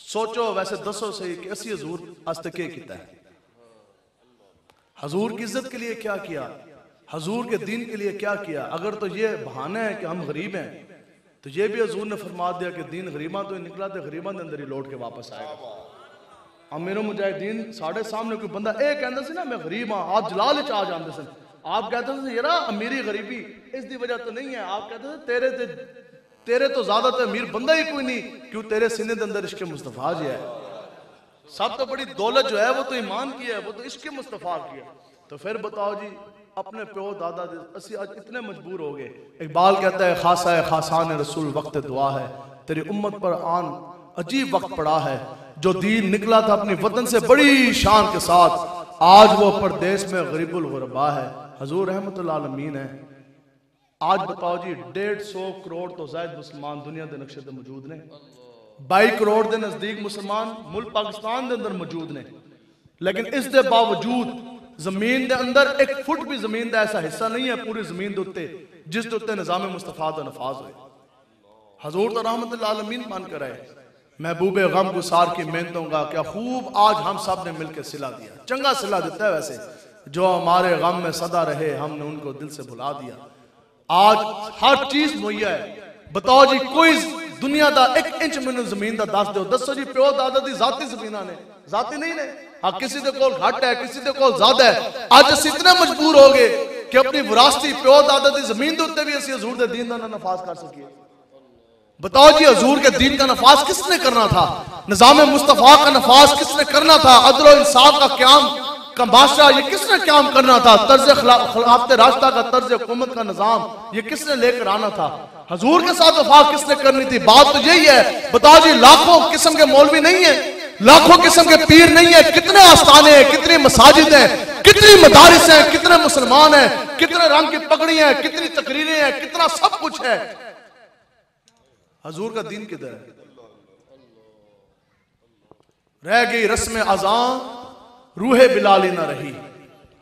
सोचो वैसे दसो सही कि असी हजूर आस्ते क्या किया है, हजूर की इज्जत के लिए क्या किया, हजूर के दीन के लिए क्या किया। अगर तो ये बहाना है कि हम गरीब हैं, तो ये भी हजूर ने फरमा दिया कि दीन गरीबा तो निकला तो गरीबा के अंदर ही लौट के वापस आएगा। अमीरो मुजाहिदीन साढ़े सामने कोई बंदा ये कहता सी ना मैं गरीब हाँ, आप जलाल च आ जाते सन, आप कहते थे यार अमीरी गरीबी इसकी वजह तो नहीं है, आप कहते थे तेरे तो ज्यादा तो अमीर बंदा ही कोई नहीं, क्यों तेरे सीने के अंदर इश्क मुस्तफा जी है। सब तो बड़ी दौलत जो है वो तो ईमान की है, वो तो इश्क मुस्तफा की है। तो फिर बताओ जी अपने प्यो दादा असी आज इतने मजबूर हो गए। इकबाल कहता है खासा है खासान रसूल वक्त दुआ है, तेरी उम्मत पर आन अजीब वक्त पड़ा है। जो दीन निकला था अपनी वतन से बड़ी शान के साथ, आज वो परदेश में गरीबुल गुरबा है। हजूर रहमतुल्लाह अलमीन है। आज बताओ जी 150 करोड़ तो ज्यादा मुसलमान दुनिया के नक्शे ते मौजूद ने, 22 करोड़ के नजदीक मुसलमान मुल्क पाकिस्तान के अंदर मौजूद ने, लेकिन इस दे बावजूद जमीन के अंदर एक फुट भी जमीन का ऐसा हिस्सा नहीं है पूरी जमीन के उत्ते जिस दे उत्ते निजाम मुस्तफा दा नफाज होए। हजूर तो रहमतुल्लाह अलमीन मान कर आए, महबूबे गम गुसार की मेहनतों का क्या खूब आज हम सब ने मिलकर सिला दिया, चंगा सिला देता है वैसे, जो हमारे गम में सदा रहे हमने उनको दिल से भुला दिया। आज हर चीज मुहैया है। बताओ जी कोई दुनिया का 1 इंच मैंने जमीन का दस दो, दसो जी प्यो दादा दी जाती जमीना ने, जाती नहीं ने। हाँ किसी दे कोल घट है, किसी दे कोल ज्यादा है। आज अस इतने मजबूर हो गए कि अपनी विरासती प्यो दादा दी जमीन के उत्ते भी असी हजूर दे दीन दा नफाज कर सकिए। बताओ जी हजूर के दीन का नफाज किसने करना था, निजाम मुस्तफा का नफाज किसने करना था, अदल और इंसाफ का क्याम का बादशाह ये किसने क्याम करना था, तर्ज खिलाफत रास्ता का तर्ज हुकूमत का निजाम ये किसने लेकर आना था, हजूर के साथ वफा किसने करनी थी। बात तो यही है। बताओ जी लाखों किस्म के मौलवी नहीं है, लाखों किस्म के पीर नहीं है, कितने आस्थाने हैं, कितनी मसाजिद हैं, कितनी मदारिस हैं, कितने मुसलमान हैं, कितने रंग की पगड़ियां हैं, कितनी तकरीरें हैं, कितना सब कुछ है। हजूर का दीन किधर है? रह गई रस्म अज़ां रूहे बिलाली ना रही,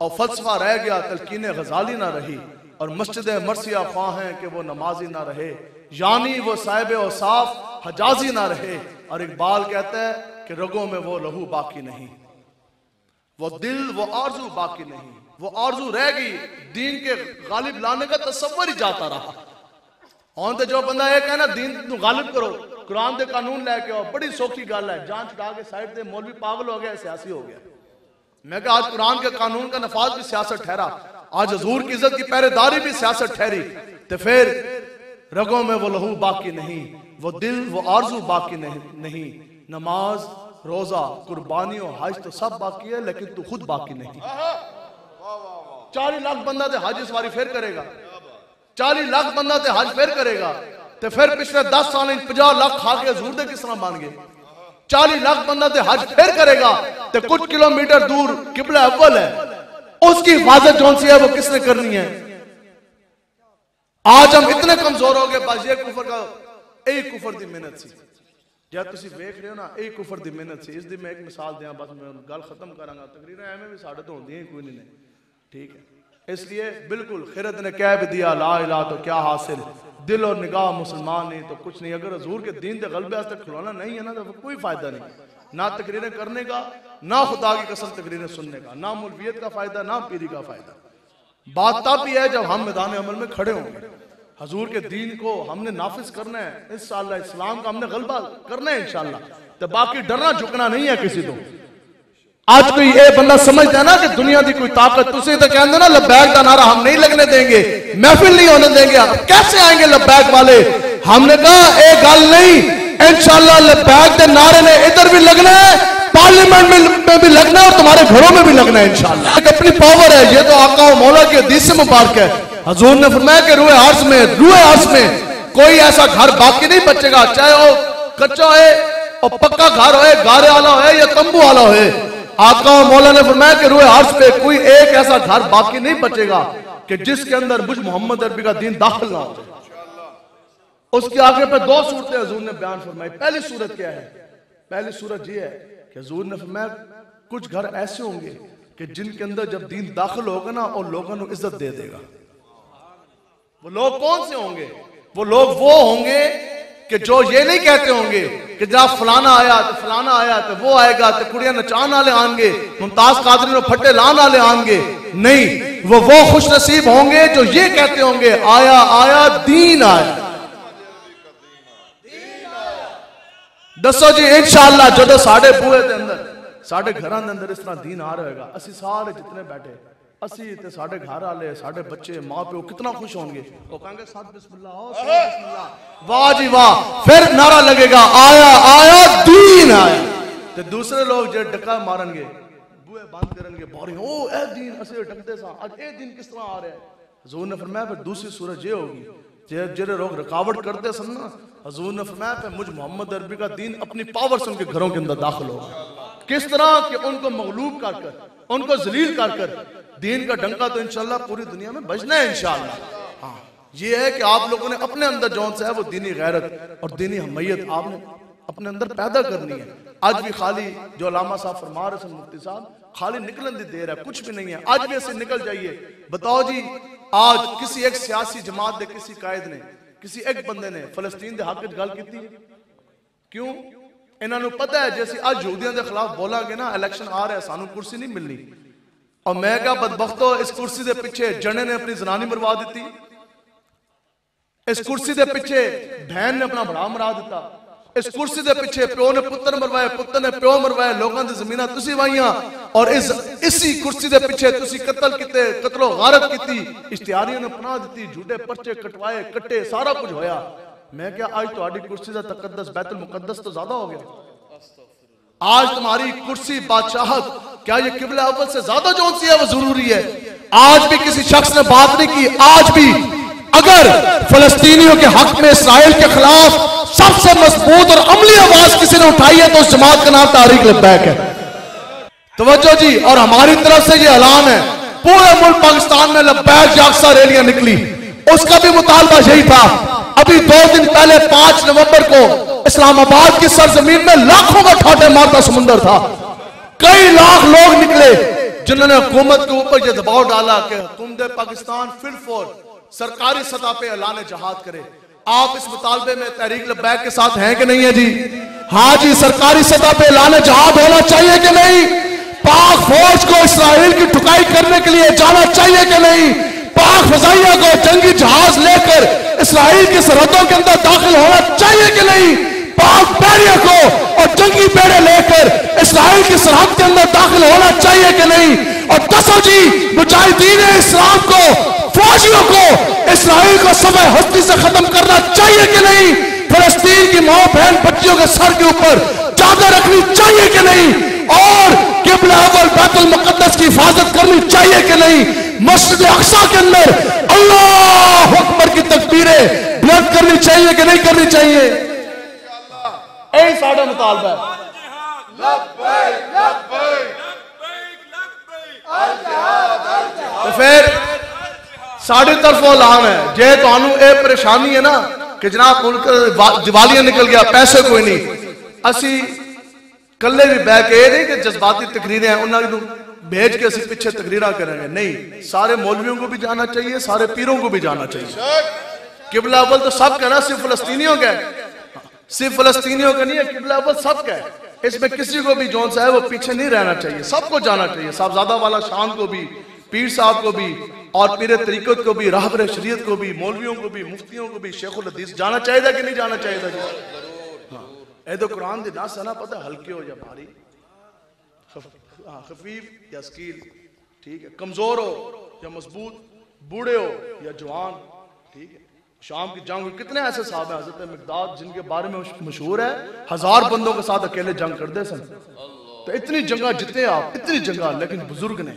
और फलसफा रह गया तलकीने गजाली ना रही, और मस्जिद मरसिया ख्वाह हैं कि वो नमाजी ना रहे, यानी वो साहिब औसाफ हजाजी ना रहे। और इकबाल कहता है कि रगों में वो लहू बाकी नहीं, वो दिल वो आरजू बाकी नहीं, वो आरजू रह गई दीन के गालिब लाने का तस्वर ही जाता रहा। और तो जो बंदा ये कहना दीन तू गालिब करो, कुरान के कानून लेके आओ, बड़ी सौखी गल है, जान छुड़ा के साइड से मौलवी पागल हो गया, सियासी हो गया। मैं कहा आज कुरान के कानून का नफाज भी सियासत ठहरा, आज हजूर की इज्जत की पहरेदारी भी सियासत ठहरी, तो फिर रगों में वो लहू बाकी नहीं, वो दिल वो आरजू बाकी नहीं, नमाज रोजा कुर्बानी और हज तो सब बाकी है, लेकिन तू खुद बाकी नहीं। 40 लाख बंदा तो हज इस बारी फिर करेगा, 40 लाख बंदा तो हज फिर करेगा, तो फिर पिछले 10 साल 50 लाख खा के हजूर दे किस तरह बन गए। 40 लाख बंदा तो हज फिर करेगा, तो कुछ किलोमीटर दूर किबला अव्वल है, उसकी हिफाजत जौन सी है वो किसने करनी है। आज हम इतने कमजोर हो गए, बस ये कुफर का एक कुफर की मेहनत सी, जब तुम वेख रहे हो ना एक कुफर की मेहनत सी। इसकी मैं एक मिसाल दिया, बस मैं गल खत्म करांगा। तकरीर एवं भी साढ़े तो होंगी कोई नहीं, ठीक है। इसलिए बिल्कुल खिरत ने कह भी दिया ला इला तो क्या हासिल, दिल और निगाह मुसलमान नहीं तो कुछ नहीं। अगर हजूर के दीन के गलबे वास्ते खिलौना नहीं है ना तो कोई फायदा नहीं, ना तकरीरें करने का, ना खुदा की कसम तकरीरें सुनने का, ना मौलवियत का फायदा, ना पीरी का फायदा। बात तब ही है जब हम मैदान अमल में खड़े होंगे। हजूर के दीन को हमने नाफिज करना है इंशाअल्लाह, इस्लाम का हमने गलबा करना है इंशाअल्लाह, तो बाकी डरना झुकना नहीं है किसी को। आज कोई ये बंदा समझता है ना कि दुनिया की कोई ताकत, तुझे तो कहते ना लब्बैक का नारा हम नहीं लगने देंगे, महफिल नहीं होने देंगे, कैसे आएंगे लब्बैक वाले। हमने कहा एक गल नहीं, इंशाअल्लाह लब्बैक के नारे ने इधर भी लगना है, पार्लियामेंट में भी लगना है, और तुम्हारे घरों में भी लगना है इंशाअल्लाह। एक अपनी पावर है, ये तो आका और मौला की हदीस से मुबारक है। हजूर ने फरमाया कि रूए अर्श में कोई ऐसा घर बाकी नहीं बचेगा, चाहे वो कच्चा है और पक्का घर होए, गारे वाला हो या तंबू वाला हो। आका और मौला ने फरमाया कि रूए अर्श पे कोई एक ऐसा घर बाकी नहीं बचेगा कि जिसके अंदर मुझ मोहम्मद अरबी का दीन दाखिल ना हो। उसके आगे पे 2 सूरतें हजूर ने बयान फरमाई। पहली सूरत क्या है? पहली सूरत ये है कि हजूर ने फरमाया कुछ घर ऐसे होंगे कि जिनके अंदर जब दीन दाखिल होगा ना और लोगों को इज्जत दे देगा। वो लोग कौन से होंगे? वो लोग वो होंगे कि जो ये नहीं कहते होंगे कि जनाब फलाना आया तो वो आएगा तो कुड़ियां नचान वाले आएंगे, मुमताज कादरी ने फट्टे लान वाले आएंगे, नहीं, वो खुश नसीब होंगे जो ये कहते होंगे आया आया दीन आया। दसो जी इंशाअल्लाह जो साडे बूहे दे अंदर साडे घरां दे अंदर इस तरह दीन आ रहा है, असी सारे जितने बैठे असी ते साडे घर वाले साडे बच्चे माँ प्यो कितना खुश होंगे, वो कहेंगे साथ बिस्मिल्लाह हो बिस्मिल्लाह, वाह जी वाह, फिर नारा लगेगा आया आया दीन आया। ते दूसरे लोग जो डका मारनगे बूहे बंद करनगे बारी, ओ ए दीन असी डकदे सा, आज ए दीन किस तरह आ रहा है। हुजूर ने फरमाया फिर दूसरी सूरत ये होगी जेरे लोग रुकावट करते सन ना, हुजूर ने फरमाया फिर मुझ मोहम्मद अरबी का दीन अपनी पावर से उनके घरों के अंदर दाखिल होगा। किस तरह कि उनको मगलूब कर कर उनको जलील कर कर दीन का डंका तो इंशाल्लाह पूरी दुनिया में बजना है इंशाल्लाह। हाँ, ये है कि आप लोगों ने अपने अंदर जौन सा है वो दीनी गैरत और दीनी हमीयत आपने अपने अंदर पैदा करनी है। आज भी खाली जो अल्लामा साहब फरमा रहे थे मुफ्ती साहब, खाली निकलन दी देर है, कुछ भी नहीं है। आज भी ऐसे निकल जाइए। बताओ जी, आज किसी एक सियासी जमात ने, किसी कायद ने, किसी एक बंदे ने फलस्तीन के हक गल की? क्यों? इन्होंने पता है जैसे आज यहूदियों के खिलाफ बोलांगे ना, इलेक्शन आ रहा है, सानू कुर्सी नहीं मिलनी। और मैं क्या बदबख्तो, इस कुर्सी के पीछे जने ने अपनी जनानी मरवा दी, इस कुर्सी के पीछे बहन ने अपना बड़ा मरा दिता, इस कुर्सी के पीछे प्यो ने पुत्र मरवाए, पुत्र ने प्यो मरवाए, लोगों की जमीन तुसी वाइया, और इसी कुर्सी के पीछे तुसी कत्ल किते, कत्लो गारत की, इश्तिहारियों ने पनाह दी, झूठे पर्चे कटवाए, कट्टे, सारा कुछ होया। मैं क्या आज तुम्हारी कुर्सी का तकद्दस बैतुल मुकद्दस तो ज्यादा हो गया। आज तुम्हारी कुर्सी बादशाहत क्या ये किबला अव्वल से ज्यादा जो सी है वो जरूरी है। आज भी किसी शख्स ने बात नहीं की। आज भी अगर फलस्तीनियों के हक में इस्राइल के खिलाफ सबसे मजबूत और अमली आवाज किसी ने उठाई है तो उस जमात का नाम तहरीक लब्बैक है। तवज्जो जी, और हमारी तरफ से ये ऐलान है, पूरे मुल्क पाकिस्तान में लब्बैक जागसा रैलियां निकली, उसका भी मुतालबा यही था। अभी 2 दिन पहले 5 नवंबर को इस्लामाबाद की सरजमीन में लाखों का ठाटे मारता समुंदर था। कई लाख लोग निकले जिन्होंने हुकूमत के ऊपर यह दबाव डाला कि हुकूमत पाकिस्तान फिर फोर सरकारी सतह पे ऐलान जहाद करे। आप इस मुतालबे में तहरीक लब्बैक के साथ हैं कि नहीं है जी? हाँ जी, सरकारी सतह पे ऐलान जहाद होना चाहिए कि नहीं? पाक फौज को इस्राइल की ठुकाई करने के लिए जाना चाहिए कि नहीं? पाक फजाइया को जंगी जहाज लेकर इस्राइल की सरहदों के अंदर दाखिल होना चाहिए कि नहीं? पाक बैरियर को और जंगी बेड़े लेकर इस्राइल की सरहद के अंदर दाखिल होना चाहिए कि नहीं? और दसो जी, मुजाहिदीन इस्लाम को, फौजियों को इस्राइल को समय हस्ती से खत्म करना चाहिए कि नहीं? फलस्तीन की माँ बहन बच्चियों के सर के ऊपर चादर रखनी चाहिए कि नहीं? और किबला अव्वल बैतुल मुकद्दस की हिफाजत करनी चाहिए कि नहीं? मस्जिद अक्सा के अंदर अल्लाह अकबर की तकबीरें बुलंद करनी चाहिए कि नहीं करनी चाहिए? यही साडा मुतालबा है। तो फिर साड़ी तरफ ऐलान है, जे तुहानू ये परेशानी है ना कि जनाब मुल्क दिवालियां निकल गया, पैसे कोई नहीं, असी कल्ले भी बह के नहीं कि जज्बाती तकरीरें हैं उन्होंने भेज के असी पीछे तकरीरा करेंगे, नहीं, सारे मौलवियों को भी जाना चाहिए, सारे पीरों को भी जाना चाहिए। किबला अव्वल तो सब कहना, सिर्फ फलस्तीनियों का, सिर्फ फलस्तीनियों का नहीं है, किबला अव्वल सब का है। इसमें किसी को भी जौन सा है वो पीछे नहीं रहना चाहिए, सबको जाना चाहिए। साहबजादा वाला शान को भी, पीर साहब को भी, और पीर तरीकत को भी, राहबर शरीयत को भी, मौलवियों को भी, मुफ्तियों को भी, शेखुल हदीस जाना चाहिए कि नहीं जाना चाहिए? हाँ, तो कुरान दी नास ना पता हल्के हो या भारी, खफीफ या स्कील, ठीक है, कमजोर हो या मजबूत, बूढ़े हो या जवान, ठीक है। शाम की जंग, कितने ऐसे साहब हैं हजरत मिकदाद जिनके बारे में मशहूर है 1000 बंदों के साथ अकेले जंग करते सन। तो इतनी जंगा जिते आप, इतनी जंगा, लेकिन बुजुर्ग ने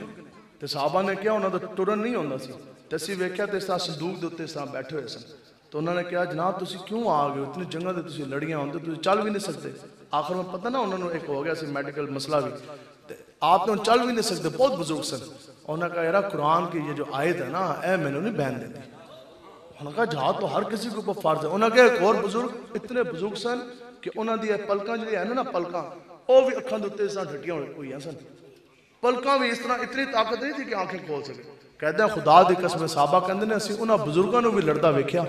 ते साहबा ने क्या, उन्होंने तो टुरन नहीं होता सी, ते असीं वेख्या ते इस तरह संदूक दे उत्ते इस तरह बैठे हुए सन। तो उन्होंने कहा जनाब तुसी क्यों आ गए, इतनी जंगा ते तुसी लड़ियां होंदे, तुसी चल भी नहीं सकते। आखिर में पता ना उन्होंने एक हो गया सी मेडिकल मसला भी, आप तो चल भी नहीं सकते, बहुत बुजुर्ग सन। उन्होंने कहा यार कुरान की ये जो आयत है ना, ए मैंने नहीं बहन देती। उन्होंने कहा जहां तो हर किसी के ऊपर फर्ज है। उन्होंने कहा एक और बुजुर्ग, इतने बुजुर्ग सन कि उन्होंने पलकां जी है ना पलकां, वो भी अखां दे उत्ते इस तरह ढट्टियां हुई सन, पलकां भी इस तरह, इतनी ताकत नहीं थी कि आंखें खोल सके। कहते हैं खुदा दी कसम, साहबा कहते हैं असीं उन्हां बुजुर्गां नूं भी लड़दा वेख्या,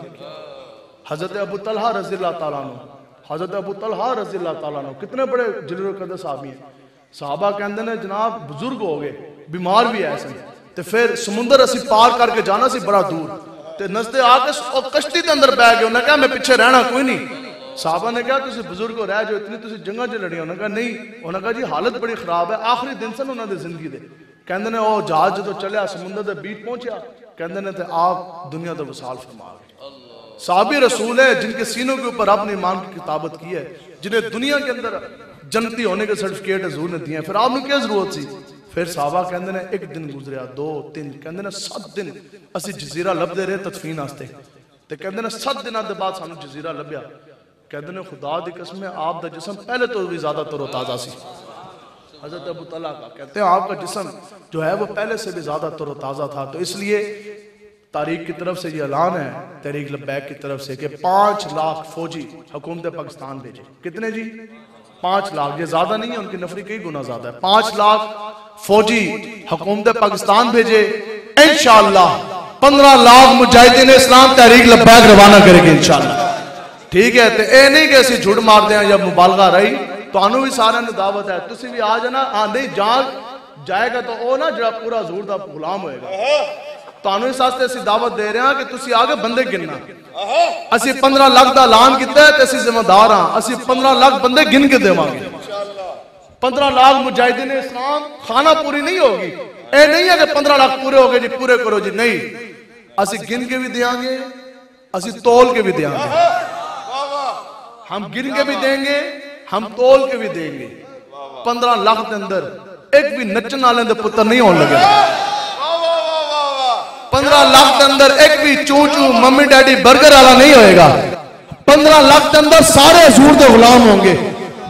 हजरत अबू तलहा रज़ियल्लाहु ताला अन्हु, हजरत अबू तलहा रज़ियल्लाहु ताला अन्हु कितने बड़े जलील कदर साहबी हैं। साहबा कहते हैं जनाब बुजुर्ग हो गए, बीमार भी है सन, ते फिर समुंदर असी पार करके जाना सी बड़ा दूर, ते नजदे आके कश्ती के अंदर बह गए। उन्हें कहा मैं पिछे रहना कोई नहीं। साहबा ने कहा तुम बुजुर्ग हो रह जाओ, इतनी तुम जंगा च लड़िया। उन्हें कहा नहीं। उन्हें कहा जी हालत बड़ी खराब है, आखिरी दिन सन उन्होंने जिंदगी दे। कहते ने वो जहाज जो चलिया समुंदर के बीच पहुंचा, कहते ने ते आप दुनिया का वसाल फरमा गए। साहबी रसूल है जिनके सीनों के ऊपर अपने ईमान की किताबत की है, जिन्हें दुनिया के अंदर जन्नती होने के सर्टिफिकेट हजूर ने दिए हैं। फिर आपने क्या जरूरत सी? फिर साहबा कहते ने एक दिन गुजरिया, 2 3, कहते ने 7 दिन असी जजीरा लभदे रहे तदफीन वास्ते, ते कहते ने 7 दिनों के बाद सानू जजीरा लभ्या। कहते ने खुदा दी कसम है आप दा जिस्म पहले तो भी ज्यादा तरोताजा सी। हजरत अबू तलहा का कहते हैं आपका जिस्म जो है वो पहले से भी ज्यादा तरोताजा था। तो इसलिए तारीख की तरफ से ये ऐलान है, तहरीक लब्बैक की तरफ से, कि 5 लाख फौजी हुकूमत पाकिस्तान भेजे। कितने जी? 5 लाख। ये ज्यादा नहीं है, उनकी नफरी कई गुना ज्यादा है। 5 लाख फौजी हुकूमत पाकिस्तान भेजे। इंशाअल्लाह 15 लाख मुजाहिदीन इस्लाम तहरीक लब्बैक रवाना करेंगे इंशाअल्लाह। ठीक है, तो यह नहीं कि असं झूठ मार दें या मुबालगा रही। तो भी सारे दावत है, तुम भी आ जाना। हाँ नहीं जाएगा तो वह ना जो पूरा हजूर का गुलाम होएगा। तो इस वास्ते असं दावत दे रहे हैं कि तुम आगे बंदे गिनना। असं 15 लाख का ऐलान किया है, असं जिम्मेदार हाँ। असं 15 लाख बंदे गिन के देवांगे। 15 लाख मुजाहिदीन इस्लाम खाना पूरी नहीं होगी। ये नहीं है कि 15 लाख पूरे हो गए जी, पूरे करो जी, नहीं। असं गिन के भी देंगे, असं तोल के भी देंगे। हम गिन के भी देंगे, हम तोल के भी देंगे। 15 लाख के अंदर एक भी नचन वाले दे पुत्र नहीं होने लगे। 15 लाख के अंदर एक भी चू चू मम्मी डैडी बर्गर वाला नहीं होएगा। 15 लाख के अंदर सारे हजूर के गुलाम होंगे,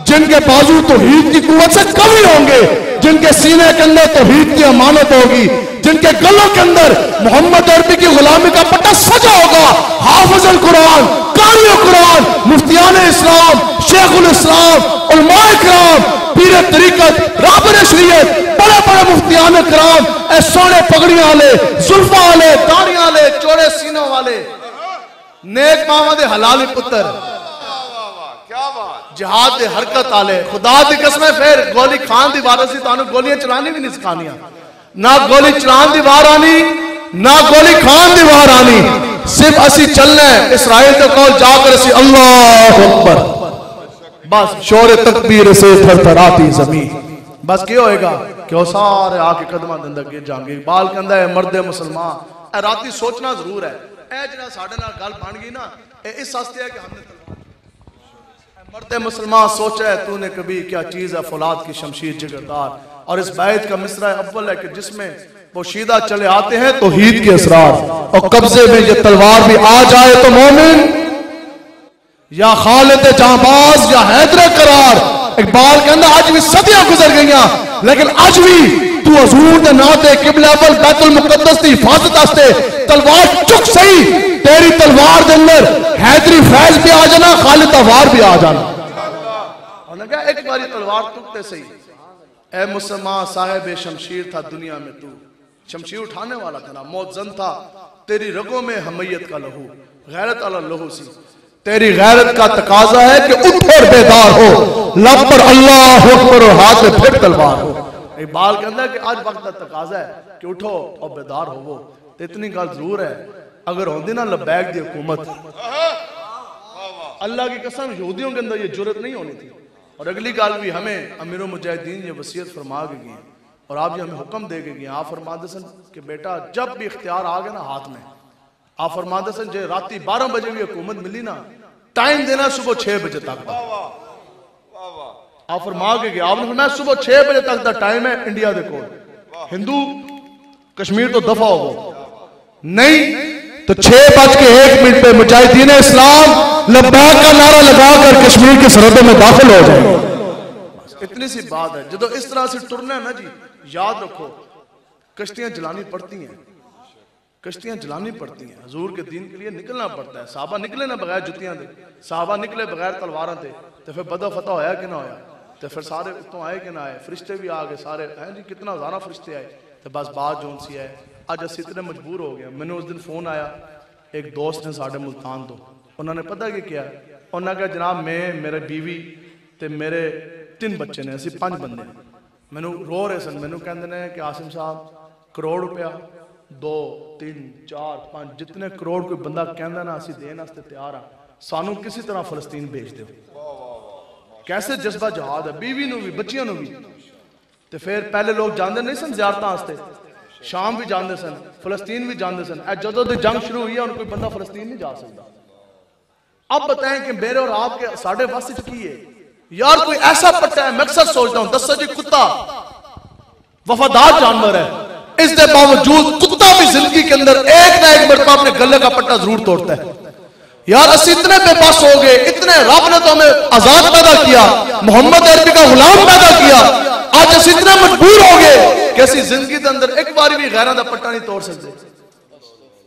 जिनके बाजू तौहीद की कुव्वत से कवि होंगे, जिनके सीने के अंदर तौहीद की अमानत होगी, जिनके गलों के अंदर मोहम्मद अरबी की गुलामी का पट्टा सजा होगा। हाफिजुल कुरान, कारी कुरान, मुफ्तियान इस्लाम, शेखुल इस्लाम, उलमाए किराम, पीर तरीकत, राहबर शरीयत, बड़े बड़े मुफ्तियान किराम, सोने पगड़ियां वाले, जुल्फा वाले, दाढ़ियां वाले, चौड़े सीनों वाले, नेक मावा दे हलाली पुत्र, जिहाद दे हरकत आले। खुदा दी कसम फिर गोली खान दी वार सी, तानू गोलियां चलानी भी नहीं सिखानियां। ना गोली चलान दी वार आनी, ना गोली खान दी वार आनी। सिर्फ असी चलना है इसराइल के कौल जाकर असी अल्लाह अकबर, बस शोर तकबीर से थरथराती जमीन। बस क्या होएगा कि वो सारे आके कदमां दे अंदर गिर जाएंगे। इकबाल कहंदा है मर्दे मुसलमान राती सोचना जरूर है। ए जिहड़ा साडे नाल गल बन गई ना, इस वास्ते है कि हमने मर्दे मुसलमान सोचा है तूने कभी क्या चीज है फौलाद की शमशीर जिगरदार। और इस बैत का मिसरा अव्वल है कि जिसमें पोशीदा चले आते हैं तौहीद के असरार, और कब्जे में ये तलवार भी आ जाए तो मोमिन या खालिद जांबाज या हैदर करार। इकबाल कहना आज भी सदियां गुजर गईयां, लेकिन आज भी तू हजूर दे नाम ते किबला अव्वल बैतुल मुकद्दस दी हिफाजत वास्ते तलवार चुक सही। तेरी तलवार के अंदर हैदरी फैज भी आ जाना, खालिद दा वार भी आ जाना। उन्होंने कहा एक बारी तलवार तुकते सही। ए मुसलमान साहिब शमशीर था दुनिया में, तू शमशीर उठाने वाला था ना, मौजन था। तेरी रगों में हमयत का लहू, गैरत वाला लहू सी। तेरी गैरत का तकाजा है कि उठ और बेदार हो, लब पर अल्लाह अकबर और हाथ में फिर तलवार हो। इकबाल कहता है कि आज वक्त का तकाजा है कि उठो और बेदार हो। तो इतनी गल जरूर है, अगर होती ना लब्बैक दी हुकूमत, अल्लाह की कसम यहूदियों के अंदर ये जुर्रत नहीं होनी थी। और अगली गल भी हमें अमीरुल मुजाहिदीन ये वसीयत फरमा के गए और आप ये हमें हुक्म दे के गए। आप फरमाते सन कि बेटा जब भी इख्तियार आ गया ना हाथ में, आप फरमाते सन जो राती 12 बजे भी हुकूमत मिली ना, टाइम देना सुबह 6 बजे तक। आप फरमा के गए, आपने फरमाया सुबह 6 बजे तक का टाइम है इंडिया दे कोल, हिंदू कश्मीर तो दफा हो नहीं तो 6:01 पे मुजाहिदीन इस्लाम लब्बैक का नारा लगाकर कश्मीर की सरहदों में दाखिल हो जाए। इतनी सी बात है। जो इस तरह से टुरना है ना जी, याद रखो कश्तियां जलानी पड़ती हैं, कश्तियां जलानी पड़ती हैं। हजूर के दीन के लिए निकलना पड़ता है। साहबा निकले ना बगैर जुतियां दे, साहबा निकले बगैर तलवारां दे, तो फिर बदा फतह होया कि ना होया? तो फिर सारे उत्तों आए कि ना आए? फरिश्ते भी आ गए सारे, हैं जी कितना ज़्यादा फरिश्ते आए। तो बस बात जो सी है, अज अस इतने मजबूर हो गए। मैंने उस दिन फोन आया एक दोस्त ने साढ़े मुल्तान तो, उन्होंने पता कि क्या उन्होंने कहा जनाब मैं मेरे बीवी ते मेरे 3 बच्चे ने, असं 5 बंदे मैनू रो रहे सन। मैनू कहते हैं कि आसिम साहब करोड़ रुपया 2 3 4 5 जितने करोड़ कोई बंदा कहता ना असं देने तैयार हाँ, सानू किसी तरह फलस्तीन भेज दो। कैसे जज्बा जहाद है, बीवी नू भी बच्चियों नू भी। तो फिर पहले लोग जाते नहीं सन ज़ियारतां वास्ते, शाम भी जाते सन, फलस्तीन भी जाते सन। जदों दी जंग शुरू हुई है कोई बंदा फलस्तीन नहीं जा सकता। अब बताएं कि मेरे और आपके साढ़े बस की है यार, कोई ऐसा पट्टा है, मैं अक्सर सोचता हूं दसा जी कुत्ता वफादार जानवर है, इसके बावजूद कुत्ता भी जिंदगी के अंदर एक ना एक मरतबा अपने गले का पट्टा जरूर तोड़ता है। यार असि इतने बेबस हो गए, इतने रब ने तो हमें आजाद पैदा किया, मोहम्मद अरबी का गुलाम पैदा किया, आज असि इतने मजबूर हो गए कि असि जिंदगी के अंदर एक बार भी गैरां दा पट्टा नहीं तोड़ सकते।